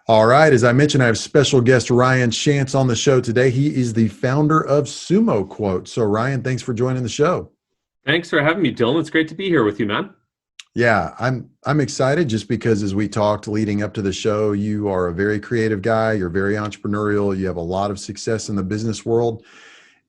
All right. As I mentioned, I have special guest Ryan Shantz on the show today. He is the founder of SumoQuote. So, Ryan, thanks for joining the show. Thanks for having me, Dylan. It's great to be here with you, man. Yeah, I'm excited just because as we talked leading up to the show, you are a very creative guy. You're very entrepreneurial. You have a lot of success in the business world,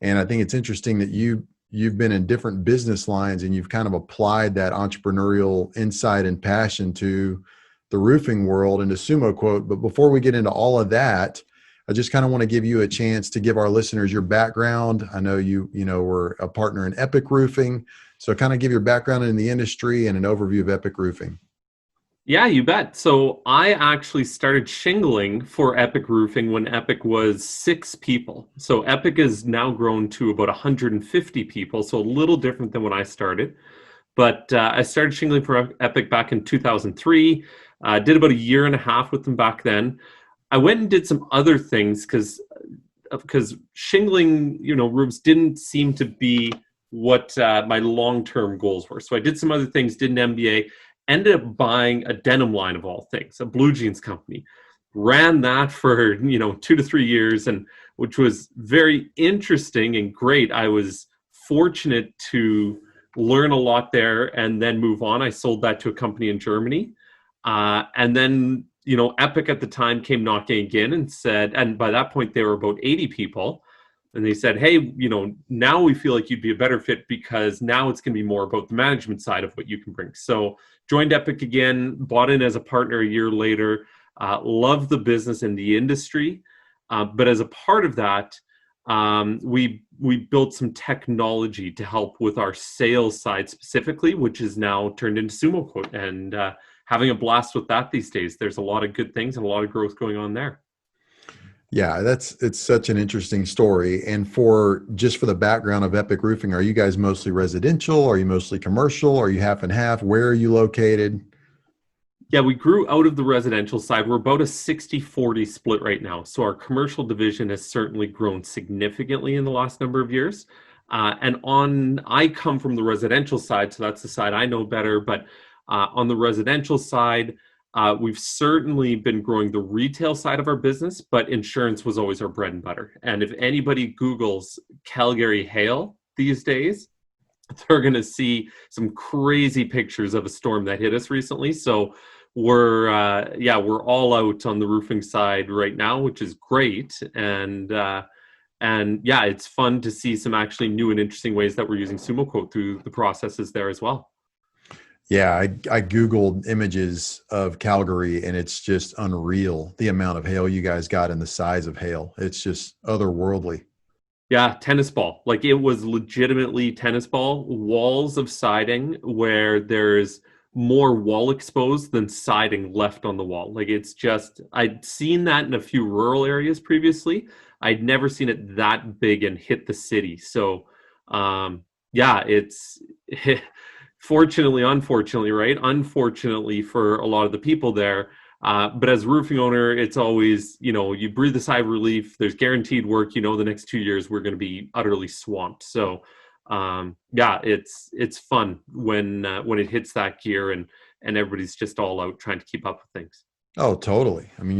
and I think it's interesting that you've been in different business lines and you've kind of applied that entrepreneurial insight and passion to the roofing world and to SumoQuote. But before we get into all of that, I just kind of want to give you a chance to give our listeners your background. I know you were a partner in Epic Roofing, so kind of give your background in the industry and an overview of Epic Roofing. Yeah, you bet. So I actually started shingling for Epic Roofing when Epic was 6 people. So Epic has now grown to about 150 people, so a little different than when I started. But I started shingling for Epic back in 2003. Did about a year and a half with them back then. I went and did some other things because shingling, roofs didn't seem to be what my long-term goals were. So I did some other things, did an MBA, ended up buying a denim line of all things, a blue jeans company. Ran that for 2 to 3 years, and which was very interesting and great. I was fortunate to learn a lot there and then move on. I sold that to a company in Germany, and then Epic at the time came knocking again and said, and by that point they were about 80 people. And they said, hey, now we feel like you'd be a better fit because now it's going to be more about the management side of what you can bring. So joined Epic again, bought in as a partner a year later, loved the business and the industry. But as a part of that, we built some technology to help with our sales side specifically, which is now turned into SumoQuote, and having a blast with that these days. There's a lot of good things and a lot of growth going on there. Yeah, it's such an interesting story. And for the background of Epic Roofing, are you guys mostly residential? Are you mostly commercial? Are you half and half? Where are you located? Yeah, we grew out of the residential side. We're about a 60-40 split right now. So our commercial division has certainly grown significantly in the last number of years. I come from the residential side, so that's the side I know better. But on the residential side, we've certainly been growing the retail side of our business, but insurance was always our bread and butter. And if anybody Googles Calgary hail these days, they're going to see some crazy pictures of a storm that hit us recently. So we're all out on the roofing side right now, which is great. And yeah, it's fun to see some actually new and interesting ways that we're using SumoQuote through the processes there as well. Yeah, I Googled images of Calgary and it's just unreal, the amount of hail you guys got and the size of hail. It's just otherworldly. Yeah, tennis ball. Like it was legitimately tennis ball, walls of siding where there's more wall exposed than siding left on the wall. Like it's just, I'd seen that in a few rural areas previously. I'd never seen it that big and hit the city. So, yeah, it's fortunately, unfortunately, right? Unfortunately for a lot of the people there. But as a roofing owner, it's always, you breathe a sigh of relief. There's guaranteed work. The next 2 years we're going to be utterly swamped. So, yeah, it's fun when it hits that gear and everybody's just all out trying to keep up with things. Oh, totally. I mean,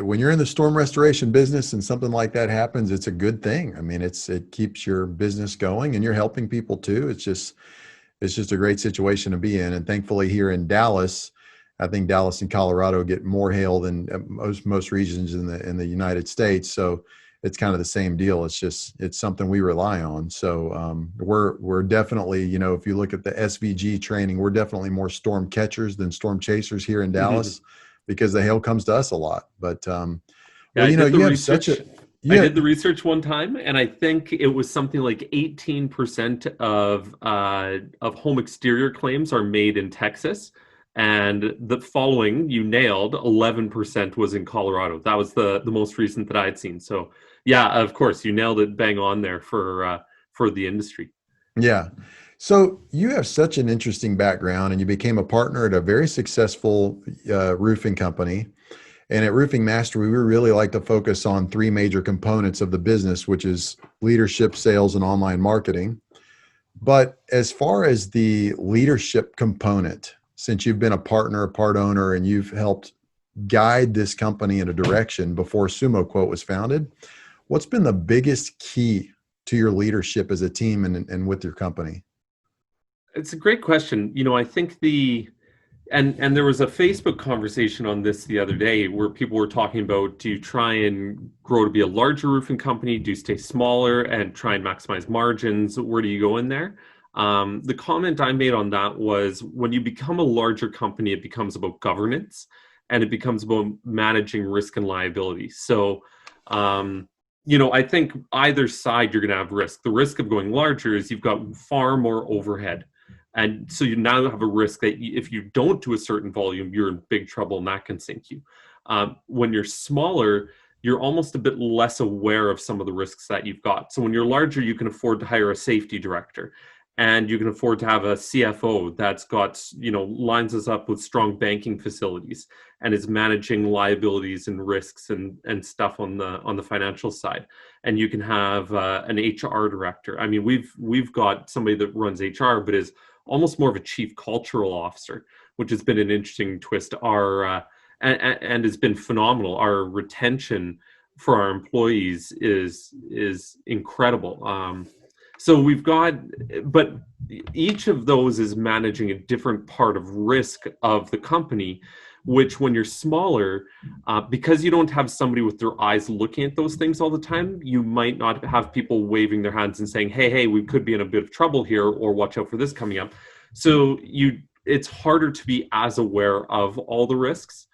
when you're in the storm restoration business and something like that happens, it's a good thing. I mean, it keeps your business going and you're helping people too. It's just a great situation to be in. And thankfully here in Dallas, I think Dallas and Colorado get more hail than most regions in the United States. So it's kind of the same deal. It's something we rely on. So we're definitely, if you look at the SVG training, we're definitely more storm catchers than storm chasers here in Dallas because the hail comes to us a lot. But yeah, you have such a I did the research one time, and I think it was something like 18% of home exterior claims are made in Texas. And the following, you nailed, 11% was in Colorado. That was the most recent that I had seen. So, yeah, of course, you nailed it bang on there for the industry. Yeah. So you have such an interesting background and you became a partner at a very successful roofing company. And at Roofing Mastery, we really like to focus on three major components of the business, which is leadership, sales, and online marketing. But as far as the leadership component, since you've been a partner, a part owner, and you've helped guide this company in a direction before SumoQuote was founded. What's been the biggest key to your leadership as a team and with your company? It's a great question. I think and there was a Facebook conversation on this the other day where people were talking about, do you try and grow to be a larger roofing company? Do you stay smaller and try and maximize margins? Where do you go in there? The comment I made on that was, when you become a larger company, it becomes about governance and it becomes about managing risk and liability. So, I think either side you're going to have risk. The risk of going larger is you've got far more overhead. And so you now have a risk that if you don't do a certain volume, you're in big trouble and that can sink you. When you're smaller, you're almost a bit less aware of some of the risks that you've got. So when you're larger, you can afford to hire a safety director, and you can afford to have a CFO that's got, lines us up with strong banking facilities and is managing liabilities and risks and stuff on the financial side. And you can have an HR director. I mean, we've got somebody that runs HR, but is almost more of a chief cultural officer, which has been an interesting twist. And has been phenomenal. Our retention for our employees is incredible. So we've got, but each of those is managing a different part of risk of the company, which when you're smaller, because you don't have somebody with their eyes looking at those things all the time, you might not have people waving their hands and saying, hey, we could be in a bit of trouble here, or watch out for this coming up. So it's harder to be as aware of all the risks.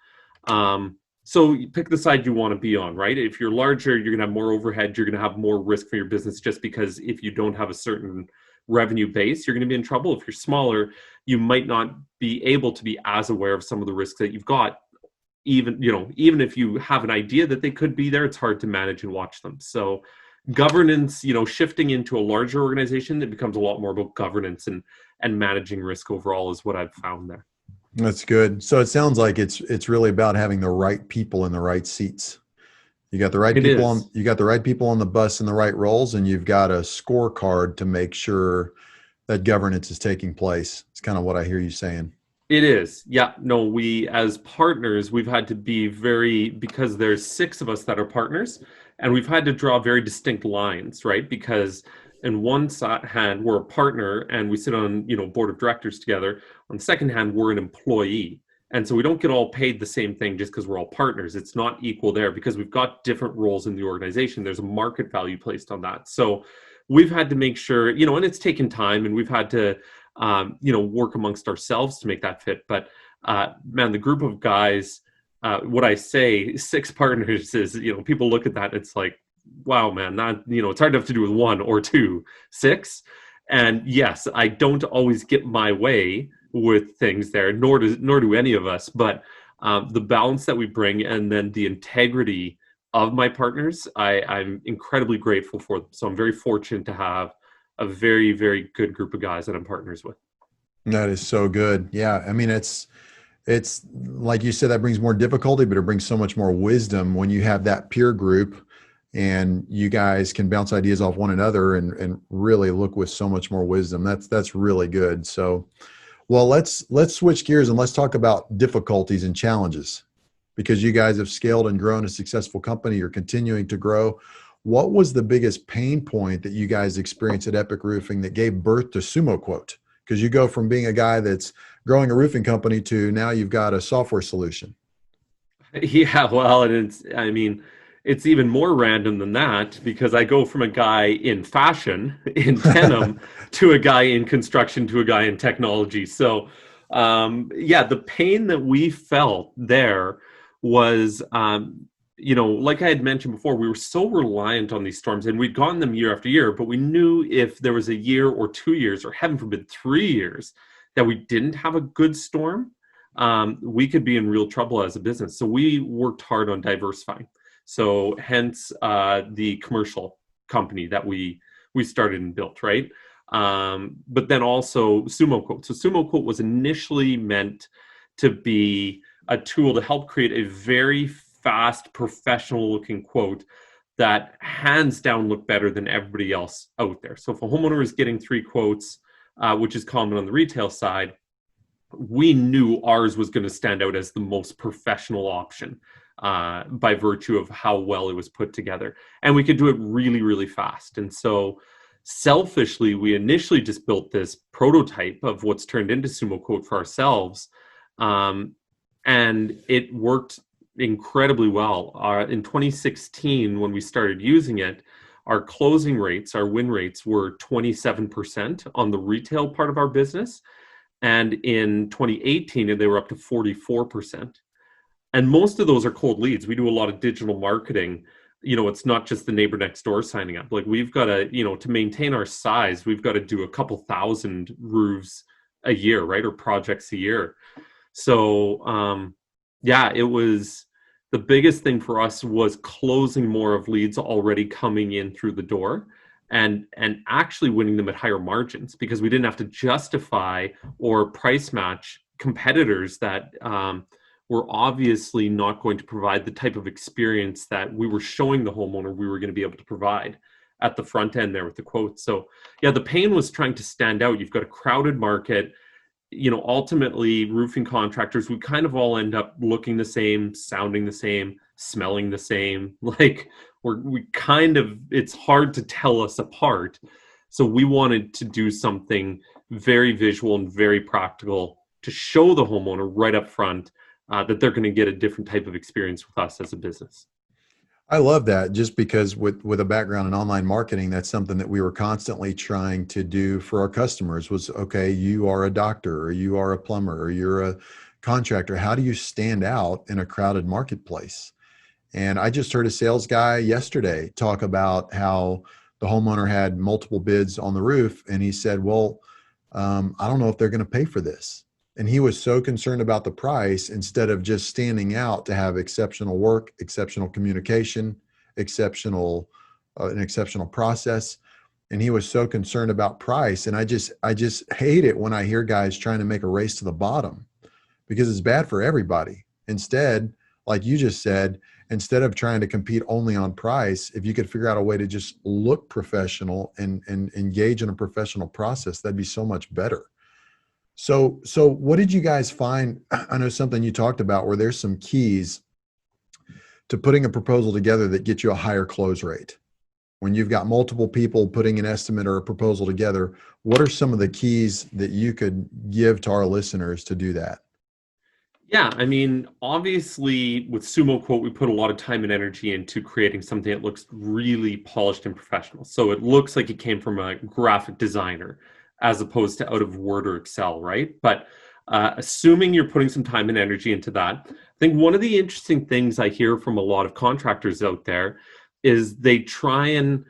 So you pick the side you want to be on, right? If you're larger, you're going to have more overhead. You're going to have more risk for your business, just because if you don't have a certain revenue base, you're going to be in trouble. If you're smaller, you might not be able to be as aware of some of the risks that you've got. Even if you have an idea that they could be there, it's hard to manage and watch them. So governance, shifting into a larger organization, it becomes a lot more about governance and managing risk overall is what I've found there. That's good. So it sounds like it's really about having the right people in the right seats. You got the right people on the bus in the right roles, and you've got a scorecard to make sure that governance is taking place. It's kind of what I hear you saying. It is. Yeah. No, we as partners, we've had to be because there's 6 of us that are partners, and we've had to draw very distinct lines, right? Because in one hand, we're a partner and we sit on, board of directors together. On the second hand, we're an employee. And so we don't get all paid the same thing just because we're all partners. It's not equal there because we've got different roles in the organization. There's a market value placed on that. So we've had to make sure, and it's taken time, and we've had to, work amongst ourselves to make that fit. But man, the group of guys, what I say, 6 partners is, people look at that, it's like, wow, man, that, it's hard enough to do with 1 or 2, 6. And yes, I don't always get my way with things there, nor do any of us. But the balance that we bring, and then the integrity of my partners, I'm incredibly grateful for them. So I'm very fortunate to have a very, very good group of guys that I'm partners with. That is so good. Yeah. I mean, it's like you said, that brings more difficulty, but it brings so much more wisdom when you have that peer group and you guys can bounce ideas off one another and really look with so much more wisdom. That's really good. So, well, let's switch gears and let's talk about difficulties and challenges, because you guys have scaled and grown a successful company. You're continuing to grow. What was the biggest pain point that you guys experienced at Epic Roofing that gave birth to SumoQuote? Because you go from being a guy that's growing a roofing company to now you've got a software solution. Yeah, well, it's even more random than that, because I go from a guy in fashion, in denim, to a guy in construction, to a guy in technology. So, the pain that we felt there was, like I had mentioned before, we were so reliant on these storms, and we'd gotten them year after year, but we knew if there was a year or 2 years, or heaven forbid, 3 years, that we didn't have a good storm, we could be in real trouble as a business. So we worked hard on diversifying. So hence the commercial company that we started and built, right? But then also SumoQuote. So SumoQuote was initially meant to be a tool to help create a very fast, professional-looking quote that hands down look better than everybody else out there. So if a homeowner is getting 3 quotes, which is common on the retail side, we knew ours was going to stand out as the most professional option by virtue of how well it was put together. And we could do it really, really fast. And so selfishly, we initially just built this prototype of what's turned into SumoQuote for ourselves. And it worked incredibly well. In 2016, when we started using it, our closing rates, our win rates were 27% on the retail part of our business. And in 2018, they were up to 44%. And most of those are cold leads. We do a lot of digital marketing. It's not just the neighbor next door signing up. Like we've got to, to maintain our size, we've got to do a couple thousand roofs a year, right? Or projects a year. So, it was the biggest thing for us was closing more of leads already coming in through the door and actually winning them at higher margins, because we didn't have to justify or price match competitors that were obviously not going to provide the type of experience that we were showing the homeowner we were going to be able to provide at the front end there with the quotes. So the pain was trying to stand out. You've got a crowded market. Ultimately roofing contractors, we kind of all end up looking the same, sounding the same, smelling the same. Like it's hard to tell us apart. So we wanted to do something very visual and very practical to show the homeowner right up front that they're going to get a different type of experience with us as a business. I love that, just because with a background in online marketing, that's something that we were constantly trying to do for our customers was, okay, you are a doctor or you are a plumber or you're a contractor. How do you stand out in a crowded marketplace? And I just heard a sales guy yesterday talk about how the homeowner had multiple bids on the roof. And he said, well, I don't know if they're going to pay for this. And he was so concerned about the price, instead of just standing out to have exceptional work, exceptional communication, an exceptional process. And he was so concerned about price. And I just hate it when I hear guys trying to make a race to the bottom, because it's bad for everybody. Instead, like you just said, instead of trying to compete only on price, if you could figure out a way to just look professional and engage in a professional process, that'd be so much better. So what did you guys find? I know something you talked about where there's some keys to putting a proposal together that get you a higher close rate. When you've got multiple people putting an estimate or a proposal together, what are some of the keys that you could give to our listeners to do that? Yeah, I mean, obviously with SumoQuote, we put a lot of time and energy into creating something that looks really polished and professional. So it looks like it came from a graphic designer, as opposed to out of Word or Excel, right? But assuming you're putting some time and energy into that, I think one of the interesting things I hear from a lot of contractors out there is they try and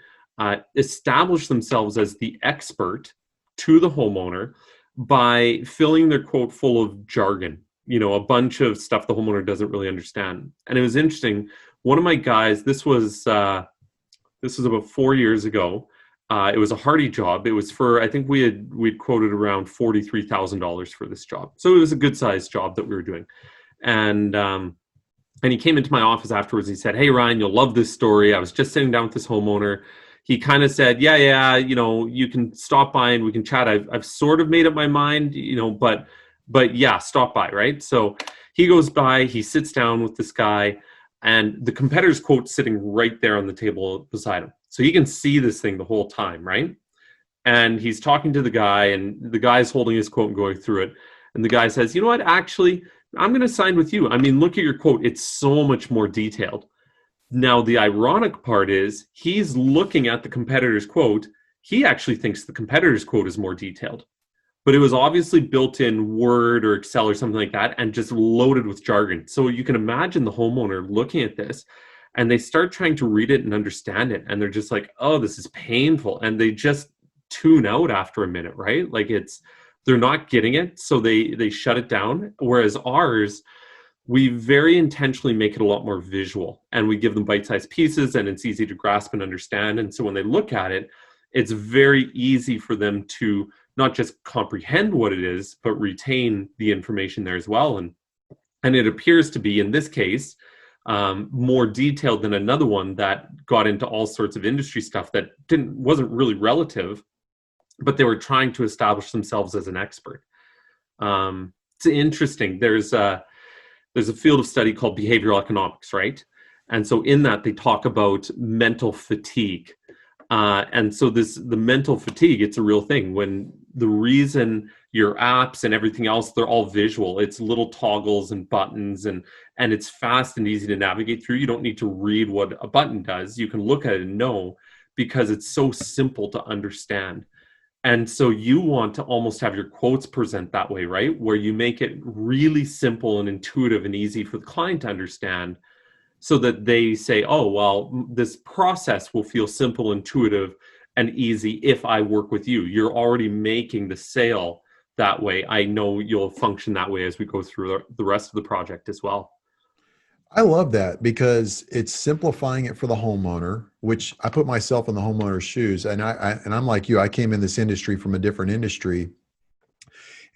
establish themselves as the expert to the homeowner by filling their quote full of jargon, a bunch of stuff the homeowner doesn't really understand. And it was interesting. One of my guys, this was about 4 years ago. It was a hardy job. It was for, I think we'd quoted around $43,000 for this job. So it was a good sized job that we were doing. And he came into my office afterwards. He said, "Hey, Ryan, you'll love this story. I was just sitting down with this homeowner. He kind of said, yeah, you can stop by and we can chat. I've sort of made up my mind, but yeah, stop by." Right. So he goes by, he sits down with this guy, and the competitor's quote sitting right there on the table beside him. So he can see this thing the whole time, right? And he's talking to the guy, and the guy's holding his quote and going through it. And the guy says, "You know what, actually, I'm going to sign with you. I mean, look at your quote. It's so much more detailed." Now, the ironic part is he's looking at the competitor's quote. He actually thinks the competitor's quote is more detailed. But it was obviously built in Word or Excel or something like that and just loaded with jargon. So you can imagine the homeowner looking at this, and they start trying to read it and understand it. And they're just like, "Oh, this is painful." And they just tune out after a minute, right? Like they're not getting it. So they shut it down. Whereas ours, we very intentionally make it a lot more visual, and we give them bite-sized pieces, and it's easy to grasp and understand. And so when they look at it, it's very easy for them to not just comprehend what it is, but retain the information there as well. And it appears to be, in this case, more detailed than another one that got into all sorts of industry stuff that wasn't really relative, but they were trying to establish themselves as an expert. It's interesting. There's a field of study called behavioral economics, right? And so in that they talk about mental fatigue. And so the mental fatigue, it's a real thing. When the reason your apps and everything else, they're all visual. It's little toggles and buttons, and it's fast and easy to navigate through. You don't need to read what a button does. You can look at it and know, because it's so simple to understand. And so you want to almost have your quotes present that way, right? Where you make it really simple and intuitive and easy for the client to understand, so that they say, oh, well, this process will feel simple, intuitive, and easy if I work with you. You're already making the sale that way. I know you'll function that way as we go through the rest of the project as well. I love that because it's simplifying it for the homeowner, which I put myself in the homeowner's shoes. And I'm like you, I came in this industry from a different industry.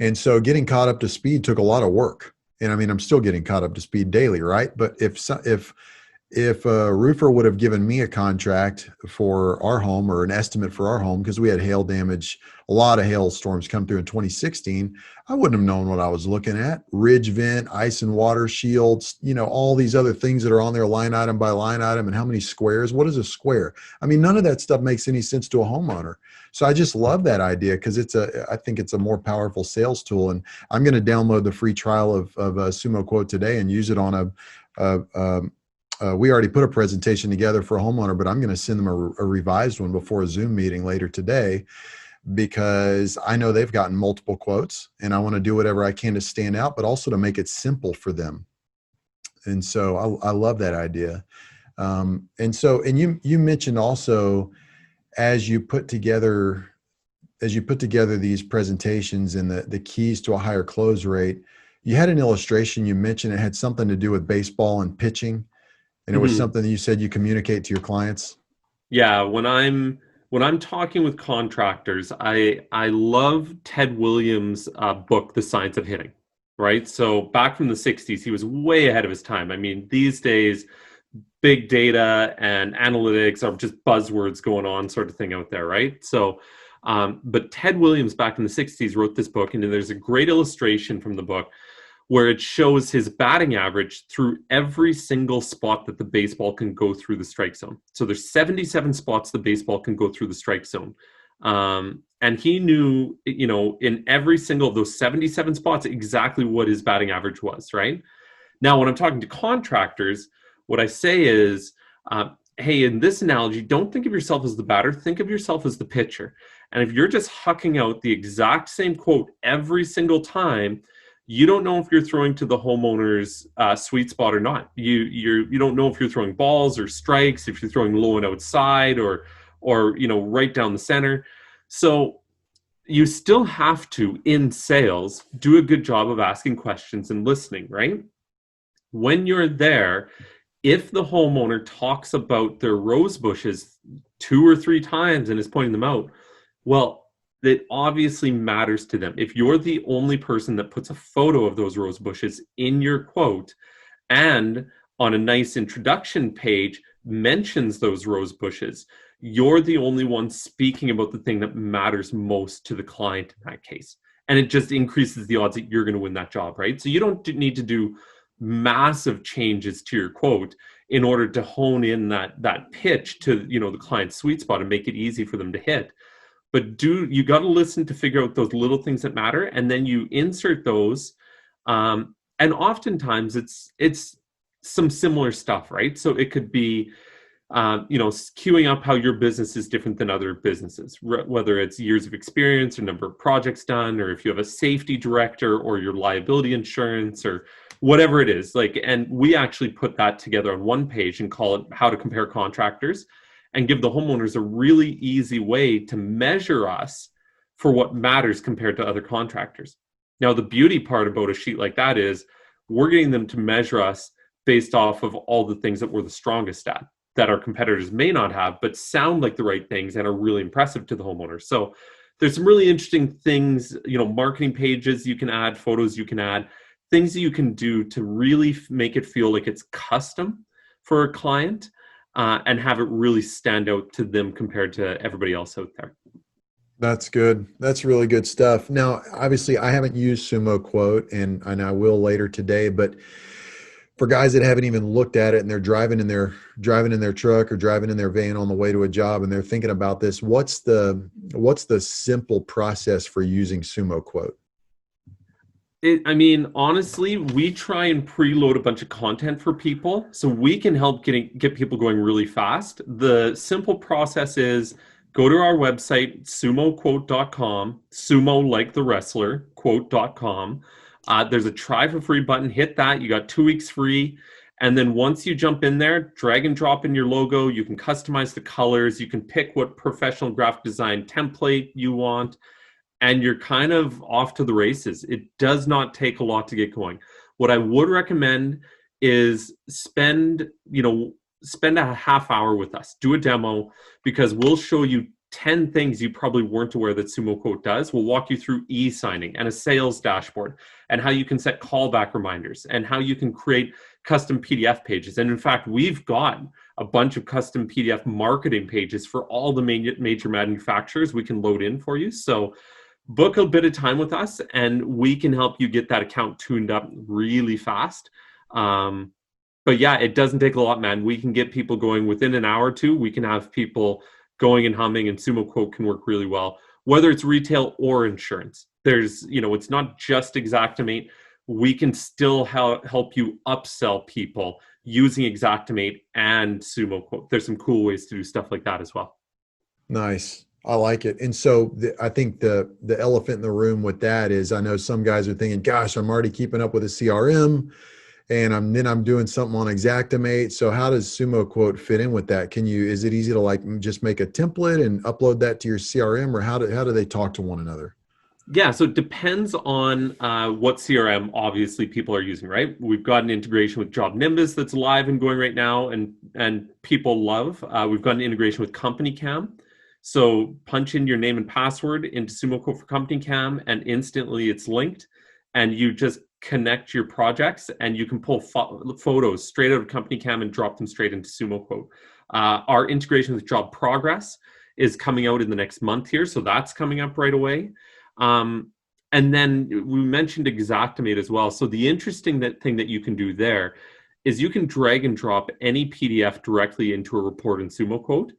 And so getting caught up to speed took a lot of work. And I mean, I'm still getting caught up to speed daily, right? But if a roofer would have given me a contract for our home, or an estimate for our home, because we had hail damage, a lot of hailstorms come through in 2016, I wouldn't have known what I was looking at. Ridge vent, ice and water shields, all these other things that are on there line item by line item, and how many squares. What is a square? I mean, none of that stuff makes any sense to a homeowner. So I just love that idea, because I think it's a more powerful sales tool. And I'm going to download the free trial of SumoQuote today and use it on we already put a presentation together for a homeowner, but I'm going to send them a revised one before a Zoom meeting later today, because I know they've gotten multiple quotes, and I want to do whatever I can to stand out, but also to make it simple for them. And so I love that idea. And you mentioned also, as you put together these presentations and the keys to a higher close rate, you had an illustration. You mentioned it had something to do with baseball and pitching. And it was something that you said you communicate to your clients. Yeah, when I'm talking with contractors, I love Ted Williams' book, The Science of Hitting, right? So back from the 60s, he was way ahead of his time. I mean, these days, big data and analytics are just buzzwords going on, sort of thing out there, right? So, but Ted Williams back in the 60s wrote this book, and there's a great illustration from the book where it shows his batting average through every single spot that the baseball can go through the strike zone. So there's 77 spots the baseball can go through the strike zone. And he knew, in every single of those 77 spots, exactly what his batting average was, right? Now, when I'm talking to contractors, what I say is, hey, in this analogy, don't think of yourself as the batter, think of yourself as the pitcher. And if you're just hucking out the exact same quote every single time, you don't know if you're throwing to the homeowner's sweet spot or not. You don't know if you're throwing balls or strikes, if you're throwing low and outside, or right down the center. So you still have to, in sales, do a good job of asking questions and listening, right? When you're there, if the homeowner talks about their rose bushes 2 or 3 times and is pointing them out, well, that obviously matters to them. If you're the only person that puts a photo of those rose bushes in your quote, and on a nice introduction page mentions those rose bushes, you're the only one speaking about the thing that matters most to the client in that case. And it just increases the odds that you're going to win that job, right? So you don't need to do massive changes to your quote in order to hone in that pitch to the client's sweet spot and make it easy for them to hit. But you got to listen to figure out those little things that matter, and then you insert those. And oftentimes it's some similar stuff, right? So it could be, queuing up how your business is different than other businesses, whether it's years of experience or number of projects done, or if you have a safety director or your liability insurance or whatever it is. And we actually put that together on one page and call it How to Compare Contractors, and give the homeowners a really easy way to measure us for what matters compared to other contractors. Now, the beauty part about a sheet like that is we're getting them to measure us based off of all the things that we're the strongest at, that our competitors may not have, but sound like the right things and are really impressive to the homeowners. So there's some really interesting things, marketing pages you can add, photos you can add, things that you can do to really make it feel like it's custom for a client. And have it really stand out to them compared to everybody else out there. That's good. That's really good stuff. Now, obviously, I haven't used SumoQuote, and I will later today. But for guys that haven't even looked at it and they're driving in their truck or driving in their van on the way to a job and they're thinking about this, what's the simple process for using SumoQuote? I mean, honestly, we try and preload a bunch of content for people so we can help get people going really fast. The simple process is go to our website, sumoquote.com, sumo like the wrestler, quote.com. There's a try for free button. Hit that. You got 2 weeks free. And then once you jump in there, drag and drop in your logo. You can customize the colors. You can pick what professional graphic design template you want, and you're kind of off to the races. It does not take a lot to get going. What I would recommend is spend a half hour with us, do a demo, because we'll show you 10 things you probably weren't aware that SumoQuote does. We'll walk you through e-signing and a sales dashboard and how you can set callback reminders and how you can create custom PDF pages. And in fact, we've got a bunch of custom PDF marketing pages for all the major manufacturers we can load in for you. So book a bit of time with us and we can help you get that account tuned up really fast. But yeah, it doesn't take a lot, man. We can get people going within an hour or two. We can have people going and humming, and SumoQuote can work really well, whether it's retail or insurance. It's not just Xactimate. We can still help you upsell people using Xactimate and SumoQuote. There's some cool ways to do stuff like that as well. Nice. I like it. And so I think the elephant in the room with that is I know some guys are thinking, gosh, I'm already keeping up with a CRM and I'm doing something on Xactimate. So how does SumoQuote fit in with that? Is it easy to like just make a template and upload that to your CRM, or how do they talk to one another? Yeah, so it depends on what CRM obviously people are using, right? We've got an integration with Job Nimbus that's live and going right now, and people love. We've got an integration with Company Cam. So punch in your name and password into SumoQuote for Company Cam, and instantly it's linked, and you just connect your projects, and you can pull photos straight out of Company Cam and drop them straight into SumoQuote. Our integration with Job Progress is coming out in the next month here, so that's coming up right away. And then we mentioned Xactimate as well. So the interesting thing that you can do there is you can drag and drop any PDF directly into a report in SumoQuote.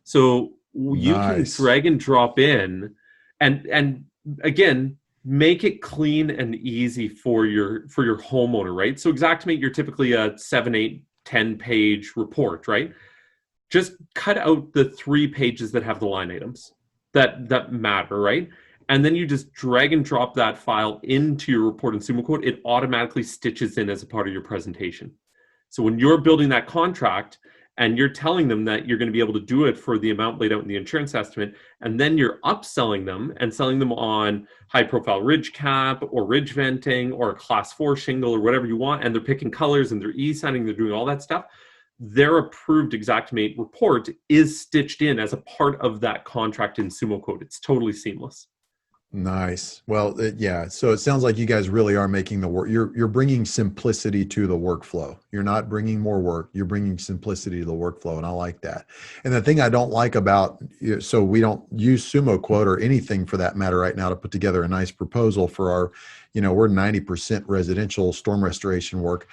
So you can Nice. drag and drop in and again, make it clean and easy for your homeowner, right? So Xactimate, you're typically a 7, 8, 10 page report, right? Just cut out the 3 pages that have the line items that matter, right? And then you just drag and drop that file into your report in SumoQuote. It automatically stitches in as a part of your presentation. So when you're building that contract and you're telling them that you're going to be able to do it for the amount laid out in the insurance estimate, and then you're upselling them and selling them on high profile ridge cap or ridge venting or a class 4 shingle or whatever you want, and they're picking colors and they're e-signing, they're doing all that stuff, their approved Xactimate report is stitched in as a part of that contract in SumoQuote. It's totally seamless. Nice. Well, yeah. So it sounds like you guys really are making the work. You're bringing simplicity to the workflow. You're not bringing more work. You're bringing simplicity to the workflow, and I like that. And the thing I don't like about so we don't use SumoQuote or anything for that matter right now to put together a nice proposal for our, we're 90% residential storm restoration work.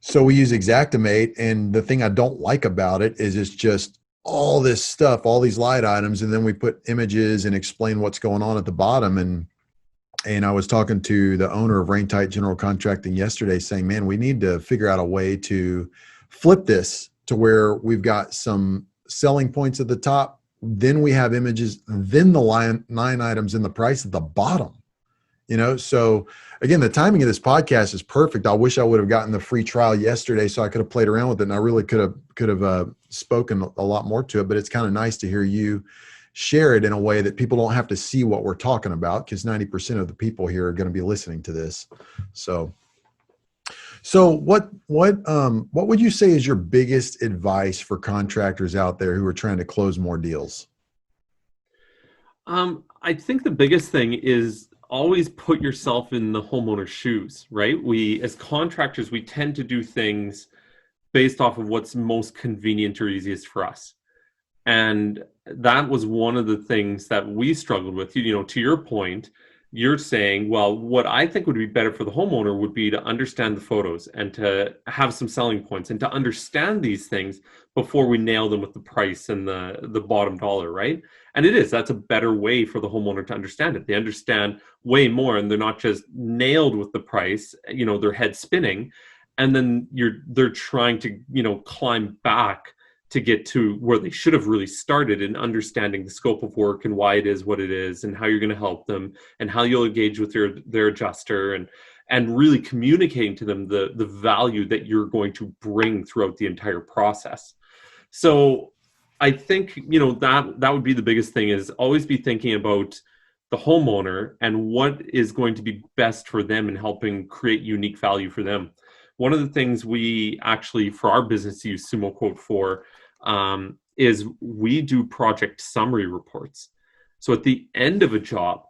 So we use Xactimate, and the thing I don't like about it is it's just all this stuff, all these light items, and then we put images and explain what's going on at the bottom. And I was talking to the owner of Rain Tight General Contracting yesterday saying, man, we need to figure out a way to flip this to where we've got some selling points at the top, then we have images, then the line items and the price at the bottom. So again, the timing of this podcast is perfect. I wish I would have gotten the free trial yesterday so I could have played around with it, and I really could have spoken a lot more to it. But it's kind of nice to hear you share it in a way that people don't have to see what we're talking about, because 90% of the people here are going to be listening to this. So what would you say is your biggest advice for contractors out there who are trying to close more deals? I think the biggest thing is always put yourself in the homeowner's shoes, right? We, as contractors, we tend to do things based off of what's most convenient or easiest for us. And that was one of the things that we struggled with. You know, to your point, you're saying, well, what I think would be better for the homeowner would be to understand the photos and to have some selling points and to understand these things before we nail them with the price and the bottom dollar, right? And that's a better way for the homeowner to understand it. They understand way more, and they're not just nailed with the price, you know, their head spinning, and then they're trying to, you know, climb back to get to where they should have really started in understanding the scope of work and why it is what it is and how you're going to help them and how you'll engage with their adjuster, and really communicating to them the value that you're going to bring throughout the entire process. So I think, you know, that would be the biggest thing, is always be thinking about the homeowner and what is going to be best for them and helping create unique value for them. One of the things we actually, for our business, use SumoQuote for is we do project summary reports. So at the end of a job,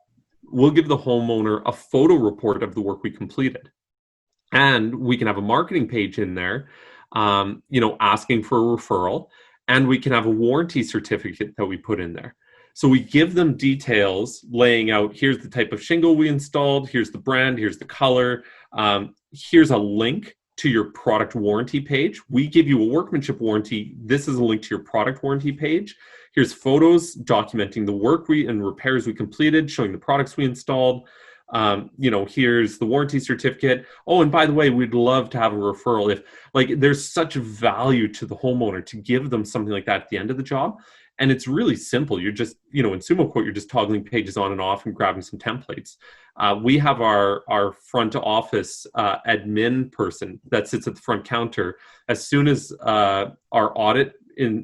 we'll give the homeowner a photo report of the work we completed. And we can have a marketing page in there, you know, asking for a referral. And we can have a warranty certificate that we put in there. So we give them details laying out, here's the type of shingle we installed, here's the brand, here's the color, here's a link to your product warranty page. We give you a workmanship warranty. This is a link to your product warranty page. Here's photos documenting the work and repairs we completed, showing the products we installed. You know, here's the warranty certificate. Oh, and by the way, we'd love to have a referral. If, like, there's such value to the homeowner to give them something like that at the end of the job. And it's really simple. You're just, you know, in SumoQuote, you're just toggling pages on and off and grabbing some templates. We have our front office admin person that sits at the front counter. As soon as our audit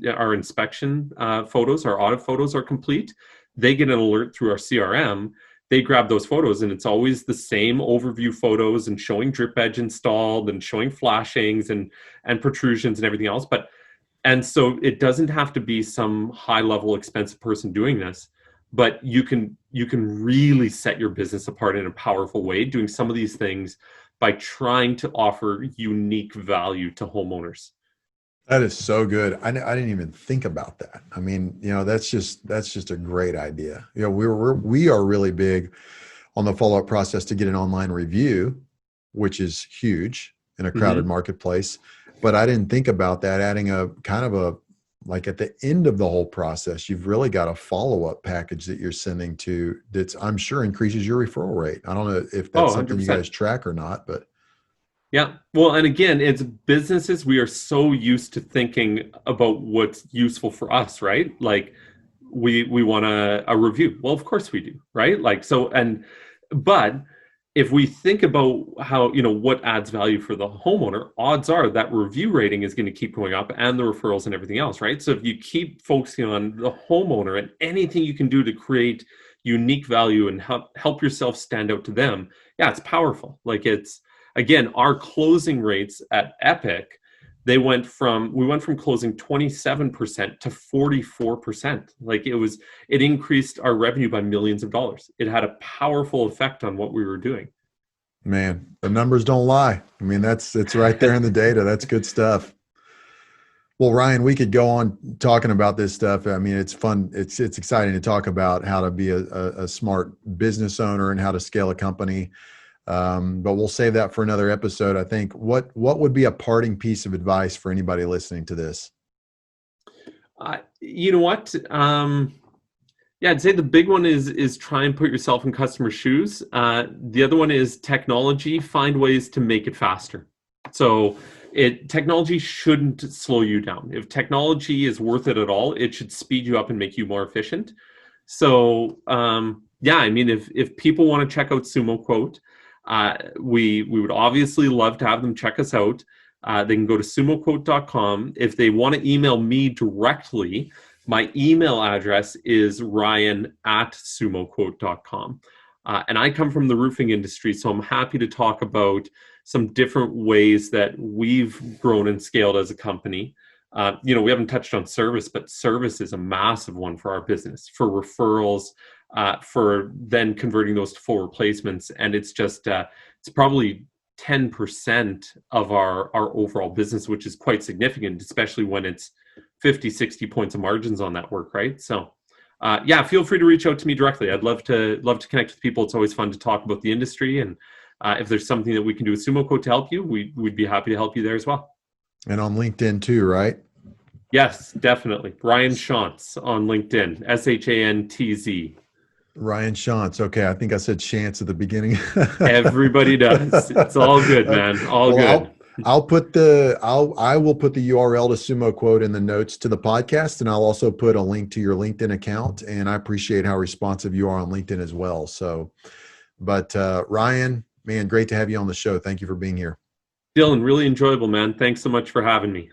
our inspection photos, our audit photos are complete, they get an alert through our CRM. They grab those photos, and it's always the same overview photos and showing drip edge installed and showing flashings and protrusions and everything else. And so it doesn't have to be some high level expensive person doing this, but you can really set your business apart in a powerful way doing some of these things by trying to offer unique value to homeowners. That is so good. I didn't even think about that. I mean, you know, that's just a great idea. You know, we are really big on the follow-up process to get an online review, which is huge in a crowded marketplace. But I didn't think about that, adding a kind of a, like, at the end of the whole process, you've really got a follow-up package that you're sending to that's, I'm sure, increases your referral rate. I don't know if that's something 100%. you guys track or not, but. Yeah. Well, and again, it's businesses, we are so used to thinking about what's useful for us, right? Like we want a review. Well, of course we do, right? Like, so, but if we think about how, you know, what adds value for the homeowner, odds are that review rating is going to keep going up, and the referrals and everything else, right? So if you keep focusing on the homeowner and anything you can do to create unique value and help yourself stand out to them, yeah, it's powerful. Like, it's, again, our closing rates at Epic, we went from closing 27% to 44%. Like, it increased our revenue by millions of dollars. It had a powerful effect on what we were doing. Man, the numbers don't lie. I mean, it's right there in the data. That's good stuff. Well, Ryan, we could go on talking about this stuff. I mean, it's fun. It's exciting to talk about how to be a smart business owner and how to scale a company. But we'll save that for another episode. I think what would be a parting piece of advice for anybody listening to this? You know what? Yeah, I'd say the big one is try and put yourself in customer shoes. The other one is technology. Find ways to make it faster. So technology shouldn't slow you down. If technology is worth it at all, it should speed you up and make you more efficient. So yeah, I mean, if people want to check out SumoQuote, we would obviously love to have them check us out. They can go to SumoQuote.com. If they want to email me directly, my email address is ryan@sumoquote.com. And I come from the roofing industry, so I'm happy to talk about some different ways that we've grown and scaled as a company. You know, we haven't touched on service, but service is a massive one for our business, for referrals, for then converting those to full replacements. And it's just, it's probably 10% of our overall business, which is quite significant, especially when it's 50, 60 points of margins on that work, right? So yeah, feel free to reach out to me directly. I'd love to connect with people. It's always fun to talk about the industry, and if there's something that we can do with SumoQuote to help you, we'd be happy to help you there as well. And on LinkedIn too, right? Yes, definitely. Ryan Shantz on LinkedIn, Shantz. Ryan Shantz. Okay, I think I said Shantz at the beginning. Everybody does. It's all good, man. All Well, good. I will put the URL to SumoQuote in the notes to the podcast, and I'll also put a link to your LinkedIn account. And I appreciate how responsive you are on LinkedIn as well. So, but Ryan, man, great to have you on the show. Thank you for being here. Dylan, really enjoyable, man. Thanks so much for having me.